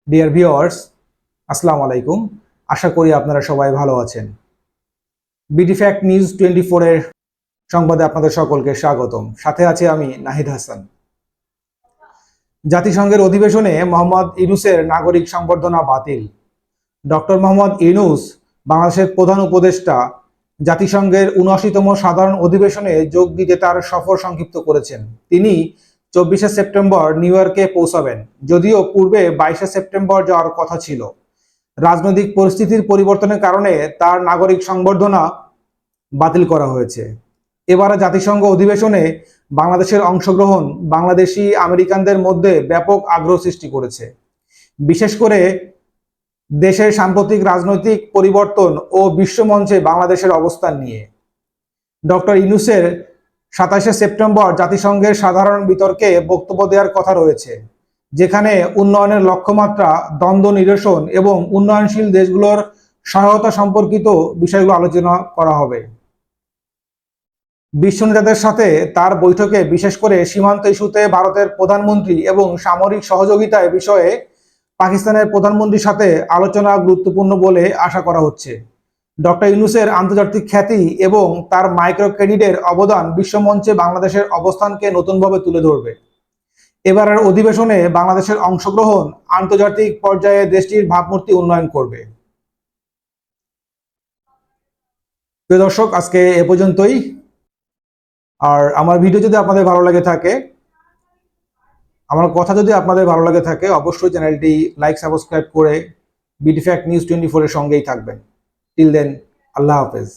Dear viewers, আসসালামু আলাইকুম। আশা করি আপনারা সবাই ভালো আছেন। বিডি ফ্যাক্ট নিউজ 24 এর সংবাদে আপনাদের সকলকে স্বাগতম। সাথে আছি আমি নাহিদ হাসান। জাতিসংঘের অধিবেশনে মোহাম্মদ ইউনূসের নাগরিক সংবর্ধনা বাতিল। ডক্টর মোহাম্মদ ইউনূস বাংলাদেশের প্রধান উপদেষ্টা জাতিসংঘের ৭৯তম সাধারণ অধিবেশনে যোগ দিতে তার সফর সংক্ষিপ্ত করেছেন। তিনি ২৪শে সেপ্টেম্বর নিউ ইয়র্কে পৌঁছাবেন, যদিও পূর্বে ২২শে সেপ্টেম্বর যাওয়ার কথা ছিল। রাজনৈতিক পরিস্থিতির পরিবর্তনের কারণে তার নাগরিক সংবর্ধনা বাতিল করা হয়েছে। এবারে জাতিসংঘ অধিবেশনে বাংলাদেশের অংশগ্রহণ বাংলাদেশি আমেরিকানদের মধ্যে ব্যাপক আগ্রহ সৃষ্টি করেছে, বিশেষ করে দেশের সাম্প্রতিক রাজনৈতিক পরিবর্তন ও বিশ্বমঞ্চে বাংলাদেশের অবস্থান নিয়ে। ডক্টর ইউনূসের ২৭শে সেপ্টেম্বর জাতিসংঘের সাধারণ বিতর্কে বক্তব্য দেওয়ার কথা রয়েছে, যেখানে উন্নয়নের লক্ষ্যমাত্রা, দ্বন্দ্ব নিরসন এবং উন্নয়নশীল দেশগুলোর সহায়তা সম্পর্কিত বিষয়গুলো আলোচনা করা হবে। বিশ্ব নেতাদের সাথে তার বৈঠকে বিশেষ করে সীমান্ত ইস্যুতে ভারতের প্রধানমন্ত্রী এবং সামরিক সহযোগিতায় বিষয়ে পাকিস্তানের প্রধানমন্ত্রীর সাথে আলোচনা গুরুত্বপূর্ণ বলে আশা করা হচ্ছে। ডক্টর ইউনূসের আন্তর্জাতিক খ্যাতি এবং তার মাইক্রো ক্রেডিটের অবদান বিশ্বমঞ্চে বাংলাদেশের অবস্থানকে নতুনভাবে তুলে ধরবে। এবারের অধিবেশনে বাংলাদেশের অংশগ্রহণ আন্তর্জাতিক পর্যায়ে দেশটির ভাবমূর্তি উন্নয়ন করবে। প্রিয় দর্শক, আজকে এ পর্যন্তই। আর আমার ভিডিও যদি আপনাদের ভালো লাগে থাকে, আমার কথা যদি আপনাদের ভালো লাগে থাকে, অবশ্যই চ্যানেলটি লাইক সাবস্ক্রাইব করে বিডি ফ্যাক্ট নিউজ 24 এর সঙ্গেই থাকবেন। টিল দেন, আল্লাহ হাফেজ।